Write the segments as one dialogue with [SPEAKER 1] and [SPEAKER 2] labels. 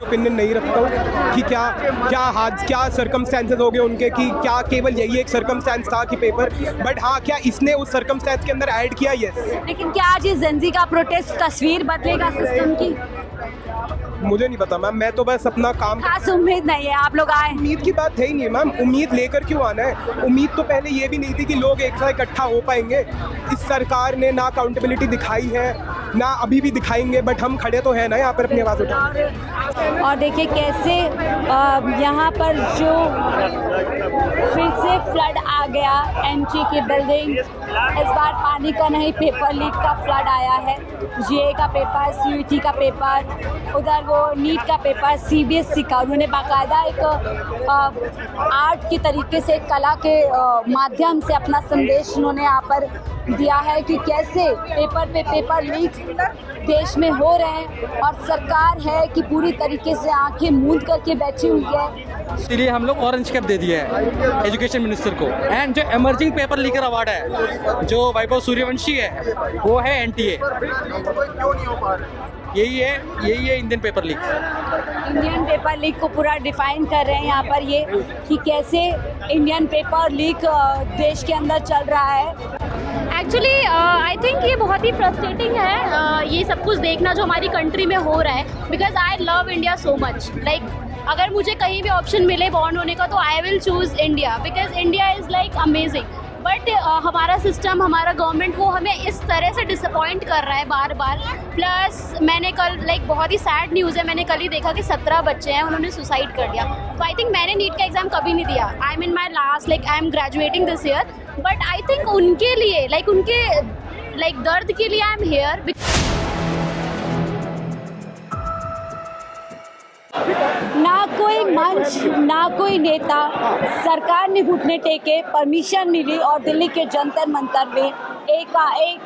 [SPEAKER 1] Opinion नहीं रखता हूँ कि क्या सर्कमस्टेंसेस हो गए उनके, कि क्या केवल यही एक सर्कमस्टेंस था कि पेपर, बट हाँ क्या इसने उस सर्कमस्टेंस के अंदर ऐड किया, यस।
[SPEAKER 2] लेकिन क्या आज इस जेंजी का प्रोटेस्ट तस्वीर बदलेगा सिस्टम की?
[SPEAKER 1] मुझे नहीं पता मैम, मैं तो बस अपना काम।
[SPEAKER 2] खास उम्मीद नहीं है, आप लोग आए।
[SPEAKER 1] उम्मीद की बात है ही नहीं मैम, उम्मीद लेकर क्यों आना है? उम्मीद तो पहले ये भी नहीं थी कि लोग एक साथ इकट्ठा हो पाएंगे। इस सरकार ने ना अकाउंटेबिलिटी दिखाई है, ना अभी भी दिखाएंगे, बट हम खड़े तो हैं ना यहाँ पर अपनी आवाज़ उठा।
[SPEAKER 2] और देखिए कैसे यहाँ पर जो फिर से फ्लड आ गया एनटी की बिल्डिंग। इस बार पानी का नहीं, पेपर लीक का फ्लड आया है। जीए का पेपर, सीयूईटी का पेपर, उधर वो नीट का पेपर, सीबीएसई का। उन्होंने बाकायदा एक आर्ट की तरीके से, कला के माध्यम से अपना संदेश उन्होंने यहाँ पर दिया है कि कैसे पेपर पे पेपर लीक देश में हो रहे हैं और सरकार है कि पूरी तरीके से आंखें मूंद करके बैठी हुई है।
[SPEAKER 3] इसलिए हम लोग ऑरेंज कैप दे दिया है एजुकेशन मिनिस्टर को। एंड जो एमर्जिंग पेपर लीकर अवार्ड है जो वैभव सूर्यवंशी है, वो है एनटीए। यही है Indian paper leak.
[SPEAKER 2] Indian paper leak को पूरा डिफाइन कर रहे हैं यहाँ पर ये कि कैसे इंडियन पेपर लीक देश के अंदर चल रहा है।
[SPEAKER 4] एक्चुअली आई थिंक ये बहुत ही फ्रस्ट्रेटिंग है ये सब कुछ देखना जो हमारी कंट्री में हो रहा है, because I love India so much. Like अगर मुझे कहीं भी ऑप्शन मिले बॉर्न होने का तो I will choose India, because India is like amazing. But हमारा सिस्टम, हमारा गवर्नमेंट वो हमें इस तरह से डिसअपॉइंट कर रहा है बार बार। प्लस मैंने कल बहुत ही सैड न्यूज़ है, मैंने कल ही देखा कि 17 बच्चे हैं उन्होंने सुसाइड कर दिया। तो आई थिंक मैंने नीट का एग्ज़ाम कभी नहीं दिया, I am in my last, I am graduating this year. But I think उनके लिए उनके दर्द के लिए आई एम हेयर।
[SPEAKER 2] ना कोई मंच, ना कोई नेता, सरकार ने घुटने टेके, परमिशन मिली और दिल्ली के जंतर मंतर में एकाएक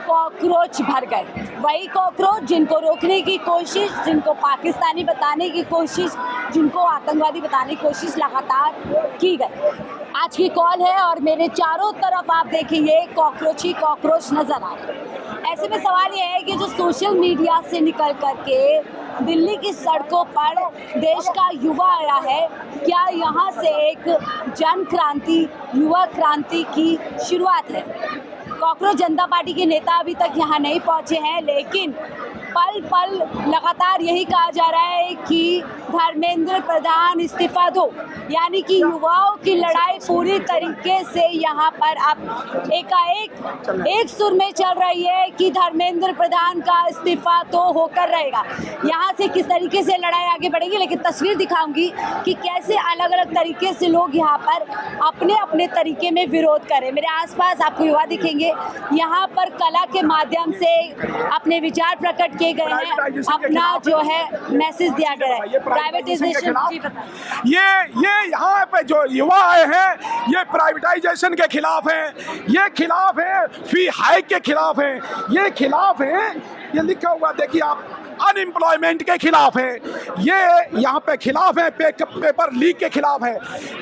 [SPEAKER 2] कॉकरोच भर गए। वही कॉकरोच जिनको रोकने की कोशिश, जिनको पाकिस्तानी बताने की कोशिश, जिनको आतंकवादी बताने की कोशिश लगातार की गई। आज की कॉल है और मेरे चारों तरफ आप देखेंगे कॉकरोच ही कॉकरोच नजर आ रहे हैं। ऐसे में सवाल ये है कि जो सोशल मीडिया से निकल करके दिल्ली की सड़कों पर देश का युवा आया है, क्या यहाँ से एक जन क्रांति, युवा क्रांति की शुरुआत है? कॉकरोच जनता पार्टी के नेता अभी तक यहाँ नहीं पहुँचे हैं, लेकिन पल पल लगातार यही कहा जा रहा है कि धर्मेंद्र प्रधान इस्तीफा दो, यानी कि युवाओं की लड़ाई पूरी तरीके से यहाँ पर अब एकाएक एक सुर में चल रही है कि धर्मेंद्र प्रधान का इस्तीफा तो होकर रहेगा। यहाँ से किस तरीके से लड़ाई आगे बढ़ेगी, लेकिन तस्वीर दिखाऊंगी कि कैसे अलग अलग तरीके से लोग यहाँ पर अपने अपने तरीके में विरोध करें। मेरे आसपास आपको युवा दिखेंगे, यहाँ पर कला के माध्यम से अपने विचार प्रकट किए गए हैं, अपना जो है मैसेज दिया गया है। प्राइवेटाइजेशन,
[SPEAKER 5] ये यहाँ पे जो युवा आए हैं ये प्राइवेटाइजेशन के खिलाफ हैं, ये खिलाफ है फी हाइक के खिलाफ हैं, ये खिलाफ है, ये लिखा हुआ देखिए आप, अनएम्प्लॉयमेंट के खिलाफ है, ये यहाँ पे खिलाफ है, पेपर लीक के खिलाफ है।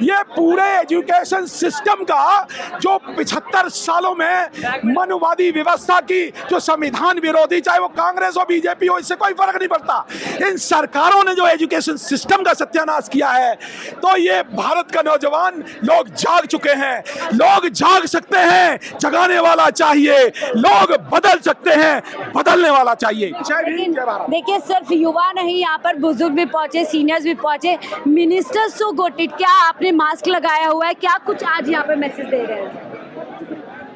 [SPEAKER 5] ये पूरे एजुकेशन सिस्टम का जो 75 सालों में मनुवादी व्यवस्था की, जो संविधान विरोधी, चाहे वो कांग्रेस हो बीजेपी हो, इससे कोई फर्क नहीं पड़ता, इन सरकारों ने जो एजुकेशन सिस्टम का सत्यानाश किया है। तो ये भारत का नौजवान लोग जाग चुके हैं, लोग जाग सकते हैं, जगाने वाला चाहिए, लोग बदल सकते हैं, बदलने वाला चाहिए।
[SPEAKER 2] देखिए सिर्फ युवा नहीं, यहाँ पर बुजुर्ग भी पहुंचे, सीनियर्स भी पहुंचे। मिनिस्टर सो गोटेड, क्या आपने मास्क लगाया हुआ है, क्या कुछ आज यहाँ पर मैसेज दे रहे हैं?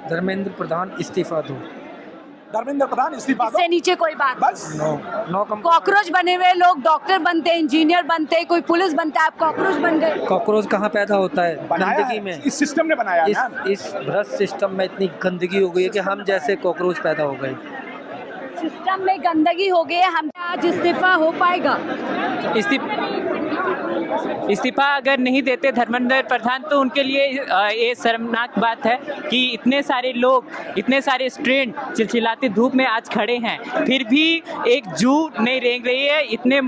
[SPEAKER 3] धर्मेंद्र प्रधान इस्तीफा दो।
[SPEAKER 5] धर्मेंद्र प्रधान इस्तीफा दो,
[SPEAKER 2] इससे नीचे कोई बात
[SPEAKER 5] बस।
[SPEAKER 3] नो
[SPEAKER 2] कॉकरोच बने हुए लोग डॉक्टर बनते हैं, इंजीनियर बनते हैं, कोई पुलिस बनता है, आप कॉकरोच बन गए।
[SPEAKER 3] कॉकरोच कहाँ पैदा होता है? गंदगी में।
[SPEAKER 5] इस सिस्टम ने बनाया
[SPEAKER 3] इस भ्रष्ट सिस्टम में इतनी गंदगी हो गई है कि हम जैसे कॉकरोच पैदा हो गए।
[SPEAKER 2] सिस्टम में गंदगी हो गई है, हम आज इस्तीफा हो पाएगा?
[SPEAKER 6] इस्तीफा अगर नहीं देते धर्मेंद्र प्रधान तो उनके लिए ये शर्मनाक बात है कि इतने सारे लोग, इतने सारे स्टूडेंट चिलचिलाती धूप में आज खड़े हैं, फिर भी एक जू नहीं रेंग रही है। इतने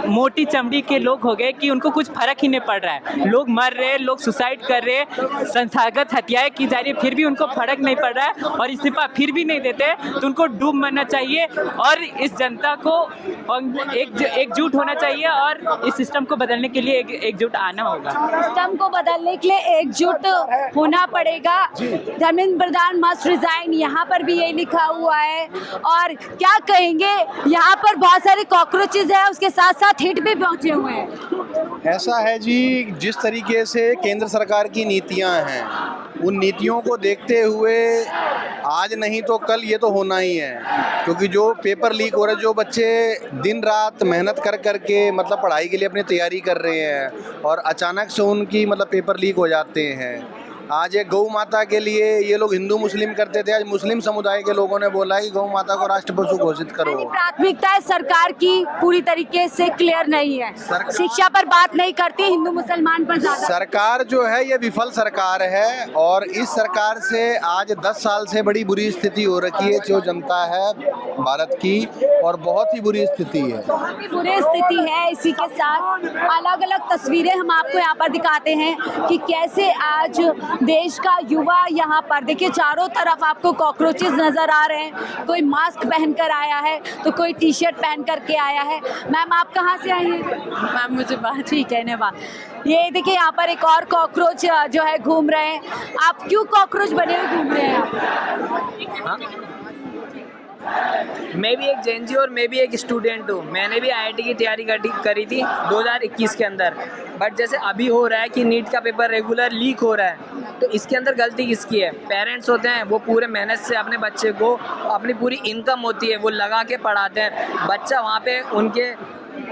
[SPEAKER 6] मोटी चमड़ी के लोग हो गए कि उनको कुछ फर्क ही नहीं पड़ रहा है। लोग मर रहे हैं, लोग सुसाइड कर रहे हैं, संस्थागत हत्याएं की जा रही है, फिर भी उनको फर्क नहीं पड़ रहा है। और इस्तीफा फिर भी नहीं देते तो उनको डूब मरना चाहिए और इस जनता को एकजुट होना चाहिए और इस सिस्टम को बदलने के लिए एकजुट आना होगा।
[SPEAKER 2] सिस्टम को बदलने के लिए एकजुट होना पड़ेगा। धर्मेंद्र प्रधान मस्ट रिजाइन, यहाँ पर भी यही लिखा हुआ है। और क्या कहेंगे, यहाँ पर बहुत सारे कॉकरोचेज हैं, उसके साथ साथ हिट भी पहुंचे हुए हैं।
[SPEAKER 7] ऐसा है जी, जिस तरीके से केंद्र सरकार की नीतियां हैं, उन नीतियों को देखते हुए आज नहीं तो कल ये तो होना ही है, क्योंकि जो पेपर लीक हो रहे, जो बच्चे दिन रात मेहनत कर कर के मतलब पढ़ाई के लिए अपनी तैयारी कर रहे हैं और अचानक से उनकी मतलब पेपर लीक हो जाते हैं। आज एक गौ माता के लिए ये लोग हिंदू मुस्लिम करते थे, आज मुस्लिम समुदाय के लोगों ने बोला है कि गौ माता को राष्ट्र पशु घोषित करो।
[SPEAKER 2] प्राथमिकता सरकार की पूरी तरीके से क्लियर नहीं है, शिक्षा पर बात नहीं करती, हिंदू मुसलमान पर ज्यादा।
[SPEAKER 7] सरकार जो है ये विफल सरकार है और इस सरकार से आज 10 साल से बड़ी बुरी स्थिति हो रखी है जो जनता है भारत की, और बहुत ही बुरी स्थिति है,
[SPEAKER 2] बहुत ही बुरी स्थिति है। इसी के साथ अलग अलग तस्वीरें हम आपको यहाँ पर दिखाते हैं कि कैसे आज देश का युवा यहाँ पर देखिए, चारों तरफ आपको कॉकरोचेस नजर आ रहे हैं। कोई मास्क पहनकर आया है तो कोई टी शर्ट पहन करके आया है। मैम आप कहाँ से आई हैं? मैम मुझे बात ठीक है ना। ये देखिए यहाँ पर एक और कॉकरोच जो है घूम रहे हैं। आप क्यों कॉकरोच बने हुए घूम रहे हैं?
[SPEAKER 8] मैं भी एक जेनजी और मैं भी एक स्टूडेंट हूँ। मैंने भी आईआईटी की तैयारी करी थी 2021 के अंदर। बट जैसे अभी हो रहा है कि नीट का पेपर रेगुलर लीक हो रहा है, तो इसके अंदर गलती किसकी है? पेरेंट्स होते हैं, वो पूरे मेहनत से अपने बच्चे को, अपनी पूरी इनकम होती है वो लगा के पढ़ाते हैं। बच्चा वहाँ पे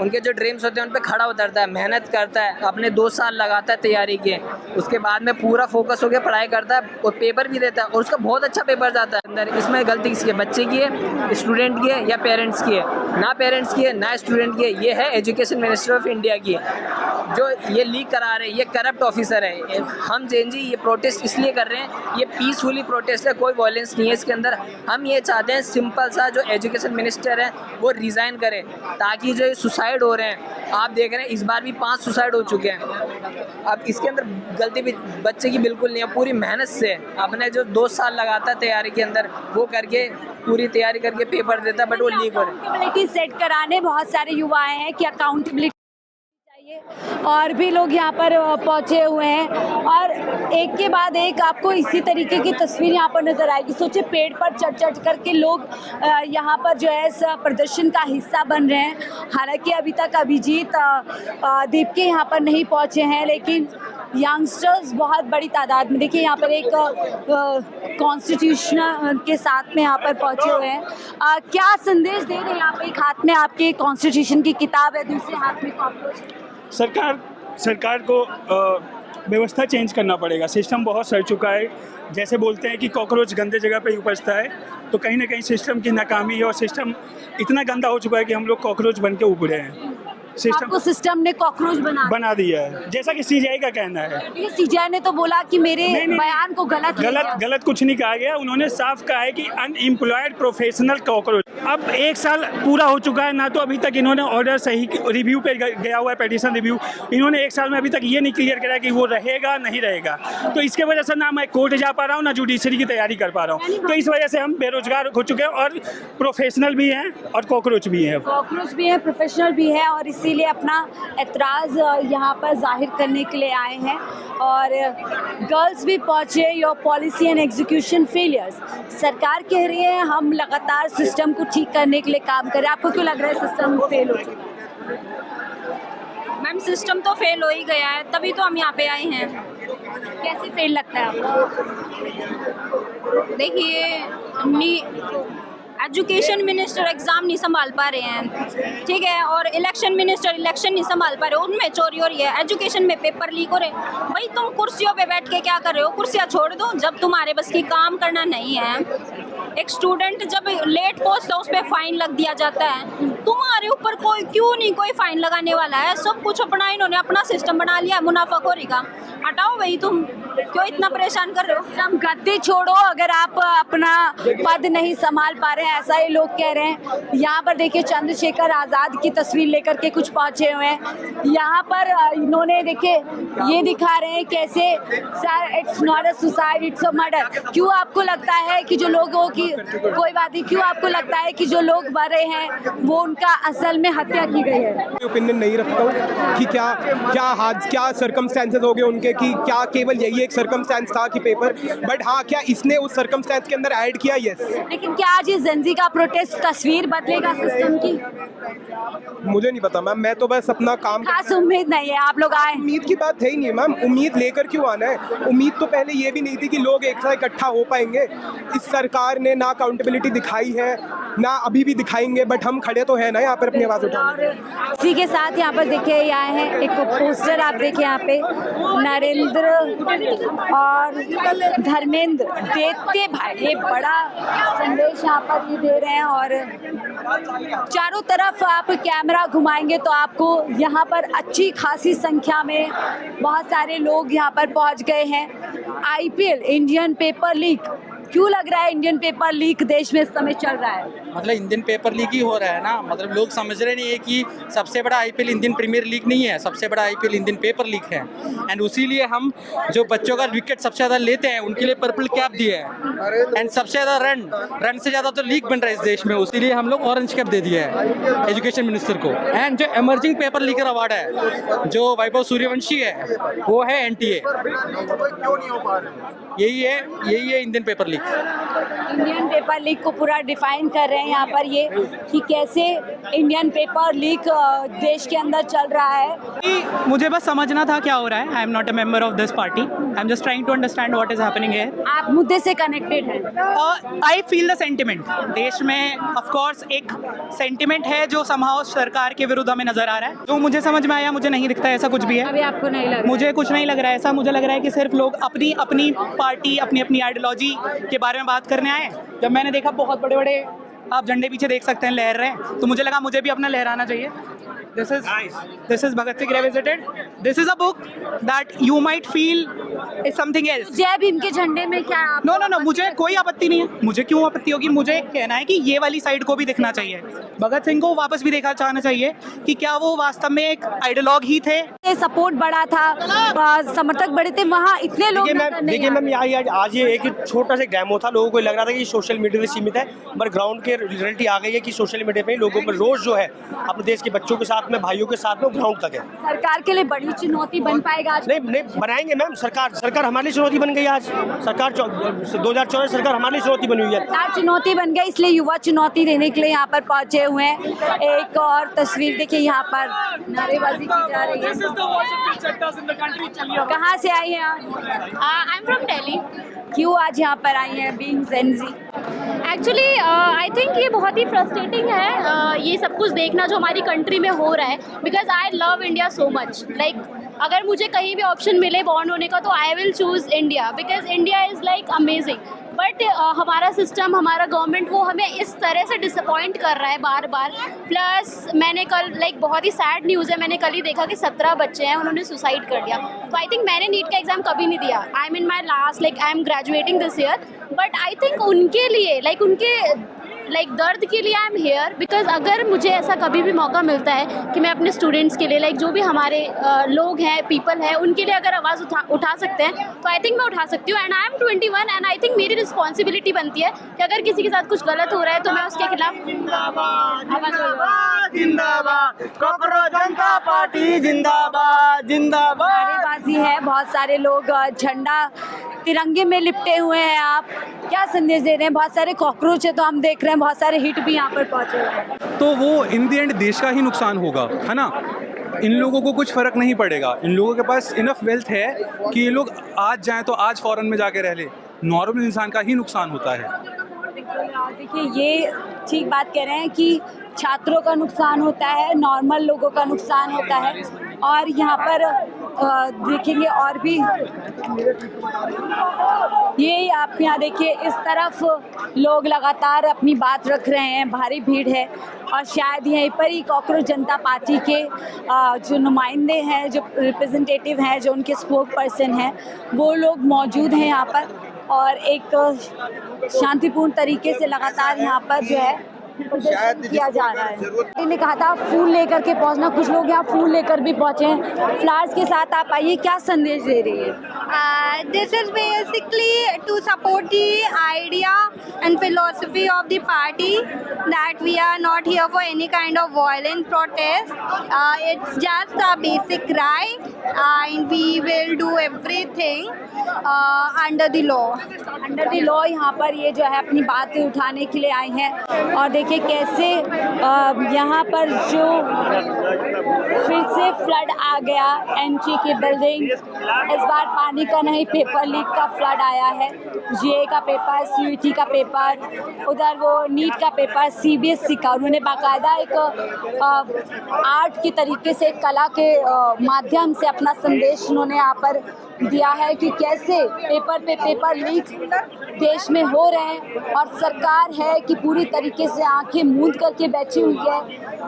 [SPEAKER 8] उनके जो ड्रीम्स होते हैं उन पे खड़ा उतरता है, मेहनत करता है, अपने 2 साल लगाता है तैयारी के, उसके बाद में पूरा फोकस होकर पढ़ाई करता है और पेपर भी देता है और उसका बहुत अच्छा पेपर जाता है अंदर। इसमें गलती किसकी है? बच्चे की है, स्टूडेंट की है या पेरेंट्स की है? ना पेरेंट्स की है ना स्टूडेंट की है, ये है एजुकेशन मिनिस्टर ऑफ इंडिया की, जो ये लीक करा रहे हैं। ये करप्ट ऑफिसर है। हम जेनजी ये प्रोटेस्ट इसलिए कर रहे हैं, ये पीसफुली प्रोटेस्ट है, कोई वायलेंस नहीं है इसके अंदर। हम ये चाहते हैं सिंपल सा जो एजुकेशन मिनिस्टर है वो रिज़ाइन करे, ताकि जो सुसाइड हो रहे हैं, आप देख रहे हैं इस बार भी 5 सुसाइड हो चुके हैं। अब इसके अंदर गलती भी बच्चे की बिल्कुल नहीं है। पूरी मेहनत से अपने जो 2 साल लगाता है तैयारी के अंदर, वो करके पूरी तैयारी करके पेपर देता है, बट वो लीक हो रहे हैं।
[SPEAKER 2] अकाउंटेबिलिटी सेट कराने बहुत सारे युवा आए हैं कि अकाउंटेबिलिटी, और भी लोग यहाँ पर पहुँचे हुए हैं और एक के बाद एक आपको इसी तरीके की तस्वीर यहाँ पर नज़र आएगी। सोचिए, पेड़ पर चढ़ करके लोग यहाँ पर जो है इस प्रदर्शन का हिस्सा बन रहे हैं। हालांकि अभी तक अभिजीत दीपके यहाँ पर नहीं पहुँचे हैं, लेकिन यंगस्टर्स बहुत बड़ी तादाद में देखिए यहाँ पर एक कॉन्स्टिट्यूशन के साथ में यहाँ पर पहुँचे हुए हैं। क्या संदेश दे रहे हैं? यहाँ पर एक हाथ में आपके कॉन्स्टिट्यूशन की किताब है, दूसरे हाथ में कॉकरोच।
[SPEAKER 9] सरकार को व्यवस्था चेंज करना पड़ेगा। सिस्टम बहुत सड़ चुका है। जैसे बोलते हैं कि कॉकरोच गंदे जगह पे उपजता है, तो कहीं ना कहीं सिस्टम की नाकामी है और सिस्टम इतना गंदा हो चुका है कि हम लोग कॉकरोच बन के उभरे हैं।
[SPEAKER 2] सिस्टम ने कॉकरोच बना
[SPEAKER 9] दिया है, जैसा कि सीजीआई का कहना है।
[SPEAKER 2] सीजीआई ने तो बोला कि मेरे बयान को गलत
[SPEAKER 9] कुछ नहीं कहा गया। उन्होंने साफ कहा है कि अनएम्प्लॉयड प्रोफेशनल कॉकरोच। अब 1 साल पूरा हो चुका है, ना तो अभी तक इन्होंने ऑर्डर सही रिव्यू पे गया हुआ है, पेटिशन रिव्यू। इन्होंने 1 साल में अभी तक ये नहीं क्लियर करा कि वो रहेगा नहीं रहेगा। तो इसके वजह से ना मैं कोर्ट जा पा रहा हूँ, ना जुडिशरी की तैयारी कर पा रहा हूँ। तो इस वजह से हम बेरोजगार हो चुके हैं और प्रोफेशनल भी हैं और कॉकरोच भी हैं।
[SPEAKER 2] प्रोफेशनल भी है और इसीलिए अपना एतराज़ यहाँ पर जाहिर करने के लिए आए हैं। और गर्ल्स भी पहुँचे। Your policy and execution failures. सरकार कह रही है हम लगातार सिस्टम को ठीक करने के लिए काम करें। आपको क्यों लग रहा है सिस्टम फेल हो चुका है?
[SPEAKER 10] मैम सिस्टम तो फेल हो ही गया है, तभी तो हम यहाँ पे आए हैं।
[SPEAKER 2] कैसे फेल लगता है आपको?
[SPEAKER 10] देखिए एजुकेशन मिनिस्टर एग्ज़ाम नहीं संभाल पा रहे हैं, ठीक है, और इलेक्शन मिनिस्टर इलेक्शन नहीं संभाल पा रहे, उनमें चोरी हो रही है, एजुकेशन में पेपर लीक हो रहे। भाई तुम कुर्सियों पे बैठ के क्या कर रहे हो? कुर्सियाँ छोड़ दो। जब तुम्हारे बस की काम करना नहीं है, एक स्टूडेंट जब लेट पहुंचता है उस पर फाइन लग दिया जाता है, तुम्हारे ऊपर कोई क्यों नहीं कोई फाइन लगाने वाला है? सब कुछ अपना इन्होंने अपना सिस्टम बना लिया है मुनाफाखोरी का। हटाओ भाई, तुम क्यों इतना परेशान कर रहे हो?
[SPEAKER 2] हम गद्दी छोड़ो, अगर आप अपना पद नहीं संभाल पा रहे हैं, ऐसा ही लोग कह रहे हैं। यहाँ पर देखिए चंद्रशेखर आज़ाद की तस्वीर लेकर के कुछ पहुँचे हुए हैं। यहाँ पर इन्होंने देखिए ये दिखा रहे हैं कैसे sir it's not a suicide it's a murder. क्यों आपको लगता है कि जो लोगों की कोई बात नहीं, क्यों आपको लगता है कि जो लोग मरे हैं वो उनका असल में हत्या की गई है?
[SPEAKER 1] ओपिनियन नहीं रखता हूँ कि क्या सर्कमस्टेंसेस हो गए उनके, कि क्या केवल यही एक सर्कमस्टेंस था कि पेपर, बट हाँ क्या इसने उस सर्कमस्टेंस के अंदर ऐड किया? यस।
[SPEAKER 2] लेकिन क्या आज इस जेंजी का प्रोटेस्ट तस्वीर बदलेगा सिस्टम की?
[SPEAKER 1] मुझे नहीं पता मैम, मैं तो बस अपना काम।
[SPEAKER 2] खास उम्मीद नहीं है, आप लोग आए।
[SPEAKER 1] उम्मीद की बात है ही नहीं मैम, उम्मीद लेकर क्यों आना है? उम्मीद तो पहले ये भी नहीं थी कि लोग एक साथ इकट्ठा हो पाएंगे। इस सरकार ने ना अकाउंटेबिलिटी दिखाई है, ना अभी भी दिखाएंगे, बट हम खड़े तो हैं ना यहाँ पर अपनी आवाज़ उठाने।
[SPEAKER 2] इसी के साथ यहाँ पर देखिए ये आए हैं एक पोस्टर, आप देखिए यहाँ पे नरेंद्र और धर्मेंद्र देते भाई, ये बड़ा संदेश यहाँ पर ये दे रहे हैं। और चारों तरफ आप कैमरा घुमाएंगे तो आपको यहाँ पर अच्छी खासी संख्या में बहुत सारे लोग यहाँ पर पहुँच गए हैं। IPL इंडियन पेपर लीक, क्यों लग रहा है इंडियन पेपर लीक देश में इस समय चल रहा है?
[SPEAKER 3] मतलब इंडियन पेपर लीग ही हो रहा है ना, मतलब लोग समझ रहे नहीं है कि सबसे बड़ा IPL इंडियन प्रीमियर लीग नहीं है, सबसे बड़ा IPL इंडियन पेपर लीग है। एंड उसीलिए हम जो बच्चों का विकेट सबसे ज़्यादा लेते हैं उनके लिए पर्पल कैप दिए है, एंड सबसे ज़्यादा रन से ज़्यादा तो लीग बन रहा है इस देश में, उसीलिए हम लोग ऑरेंज कैप दे दिया है एजुकेशन मिनिस्टर को। एंड जो एमर्जिंग पेपर लीकर अवार्ड है जो वैभव सूर्यवंशी है वो है NTA। यही है Indian paper leak.
[SPEAKER 2] Indian paper leak को पूरा डिफाइन कर रहे हैं यहाँ पर ये कि कैसे इंडियन पेपर लीक देश के अंदर चल रहा है।
[SPEAKER 11] मुझे बस समझना था क्या हो रहा है। I am not a member of this party, I am just trying to understand what is happening here.
[SPEAKER 2] आप मुद्दे से कनेक्टेड हैं?
[SPEAKER 11] I feel the sentiment. देश में ऑफ कोर्स एक सेंटिमेंट है जो समहाउ सरकार के विरुद्ध हमें नजर आ रहा है। जो मुझे समझ में आया, मुझे नहीं दिखता ऐसा कुछ भी है।
[SPEAKER 2] अभी आपको नहीं लग रहा?
[SPEAKER 11] मुझे कुछ नहीं लग रहा है ऐसा। मुझे लग रहा है कि सिर्फ लोग अपनी अपनी पार्टी अपनी आइडियोलॉजी के बारे में बात करने आए। जब मैंने देखा बहुत बड़े बड़े आप झंडे पीछे देख सकते हैं लहर रहे हैं, तो मुझे लगा मुझे भी अपना लहराना चाहिए। This is Bhagat Singh Revisited. This is a book that you might feel is something else.
[SPEAKER 2] जय भीम के झंडे में क्या?
[SPEAKER 11] No, मुझे कोई आपत्ति नहीं है। मुझे क्यों आपत्ति होगी? मुझे कहना है कि ये वाली साइड को भी दिखना चाहिए, भगत सिंह को वापस भी देखना चाहना चाहिए कि क्या वो वास्तव में एक आइडियोलॉग ही थे।
[SPEAKER 2] सपोर्ट बढ़ा था, समर्थक बड़े थे, वहाँ इतने लोग।
[SPEAKER 12] देखिए मैम, आज ये एक छोटा सा डेमो था। लोगों को लग रहा था कि सोशल मीडिया में सीमित है, पर ग्राउंड के रियलिटी आ गई है कि सोशल मीडिया पे लोगों पर रोज जो है अपने देश के बच्चों के साथ में, भाइयों के साथ में ग्राउंड तक है।
[SPEAKER 2] सरकार के लिए बड़ी चुनौती बन पाएगा आज?
[SPEAKER 12] नहीं बनाएंगे मैम। सरकार हमारे लिए चुनौती बन गई। आज सरकार 2014 सरकार हमारे लिए चुनौती बनी हुई है।
[SPEAKER 2] सरकार चुनौती बन गई, इसलिए युवा चुनौती देने के लिए यहाँ पर पहुंचे हुए हैं। एक और तस्वीर देखिए, यहाँ पर नारेबाजी की जा रही है। कहाँ से आई हैं आप?
[SPEAKER 4] I am from Delhi.
[SPEAKER 2] क्यों आज यहाँ पर आई हैं being Gen Z?
[SPEAKER 4] Actually I think ये बहुत ही फ्रस्ट्रेटिंग है ये सब कुछ देखना जो हमारी कंट्री में हो रहा है, because I love India so much. Like अगर मुझे कहीं भी ऑप्शन मिले बॉर्न होने का तो I will choose India, because India is like amazing. But हमारा सिस्टम, हमारा गवर्नमेंट वो हमें इस तरह से डिसअपॉइंट कर रहा है बार बार। प्लस मैंने कल बहुत ही सैड न्यूज़ है, मैंने कल ही देखा कि 17 बच्चे हैं उन्होंने सुसाइड कर लिया। तो आई थिंक मैंने नीट का एग्ज़ाम कभी नहीं दिया। I am in my last, I am graduating this year, but I think उनके लिए उनके दर्द के लिए आई एम हेयर। बिकॉज अगर मुझे ऐसा कभी भी मौका मिलता है कि मैं अपने स्टूडेंट्स के लिए जो भी हमारे लोग हैं, पीपल हैं, उनके लिए अगर आवाज़ उठा सकते हैं तो आई थिंक मैं उठा सकती हूँ। And I am 21 and I think मेरी रिस्पॉन्सिबिलिटी बनती है कि अगर किसी के साथ कुछ गलत हो रहा है तो मैं उसके खिलाफ
[SPEAKER 12] जनता पार्टी जिंदाबाद जिंदाबाद।
[SPEAKER 2] नारेबाजी है, बहुत सारे लोग झंडा तिरंगे में लिपटे हुए हैं। आप क्या संदेश दे रहे हैं? बहुत सारे कॉकरोच है तो हम देख रहे हैं, बहुत सारे हिट भी यहाँ पर पहुँचे हुए हैं।
[SPEAKER 13] तो वो इन दी एंड देश का ही नुकसान होगा, है ना। इन लोगों को कुछ फ़र्क नहीं पड़ेगा। इन लोगों के पास इनफ वेल्थ है कि ये लोग आज जाएं तो आज फॉरेन में जाके रह ले। नॉर्मल इंसान का ही नुकसान होता है।
[SPEAKER 2] देखिए ये ठीक बात कह रहे हैं कि छात्रों का नुकसान होता है, नॉर्मल लोगों का नुकसान होता है। और यहाँ पर देखेंगे और भी ये आप यहाँ देखिए इस तरफ लोग लगातार अपनी बात रख रहे हैं, भारी भीड़ है। और शायद यहीं पर ही कॉकरोच जनता पार्टी के जो नुमाइंदे हैं, जो रिप्रेजेंटेटिव हैं, जो उनके स्पोक पर्सन हैं, वो लोग मौजूद हैं यहाँ पर। और एक शांतिपूर्ण तरीके से लगातार यहाँ पर जो है प्रदर्शन किया जा रहा है। इन्होंने कहा था फूल लेकर के पहुंचना, कुछ लोग यहाँ फूल लेकर भी पहुंचे हैं। फ्लावर्स के साथ आप आइए, क्या संदेश दे रही है?
[SPEAKER 10] This is basically to support the idea and philosophy of the party that we are not here for any kind of violent protest. It's just a basic right and we will do everything under the law.
[SPEAKER 2] Under the law यहाँ पर ये जो है अपनी बातें उठाने के लिए आई हैं। और देखिए कैसे यहाँ पर जो फिर से फ्लड आ गया एनटी की बिल्डिंग, इस बार पानी का नहीं पेपर लीक का फ्लड आया है। जीए का पेपर, सीयूईटी का पेपर, उधर वो नीट का पेपर, सीबीएसई का, उन्होंने बाकायदा एक आर्ट की तरीके से, कला के माध्यम से अपना संदेश उन्होंने यहाँ पर दिया है कि कैसे पेपर पे पेपर लीक देश में हो रहे हैं। और सरकार है कि पूरी तरीके से आंखें मूंद करके बैठी हुई है,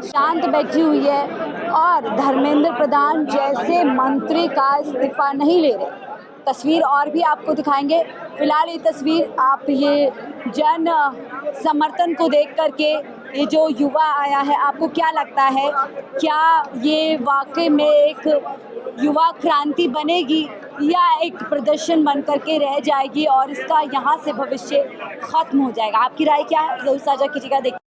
[SPEAKER 2] शांत बैठी हुई है और धर्मेंद्र प्रधान जैसे मंत्री का इस्तीफा नहीं ले रहे। तस्वीर और भी आपको दिखाएंगे। फिलहाल ये तस्वीर आप ये जन समर्थन को देख करके, ये जो युवा आया है, आपको क्या लगता है, क्या ये वाकई में एक युवा क्रांति बनेगी या एक प्रदर्शन बन करके रह जाएगी और इसका यहाँ से भविष्य खत्म हो जाएगा? आपकी राय क्या है, जरूर साझा कीजिएगा।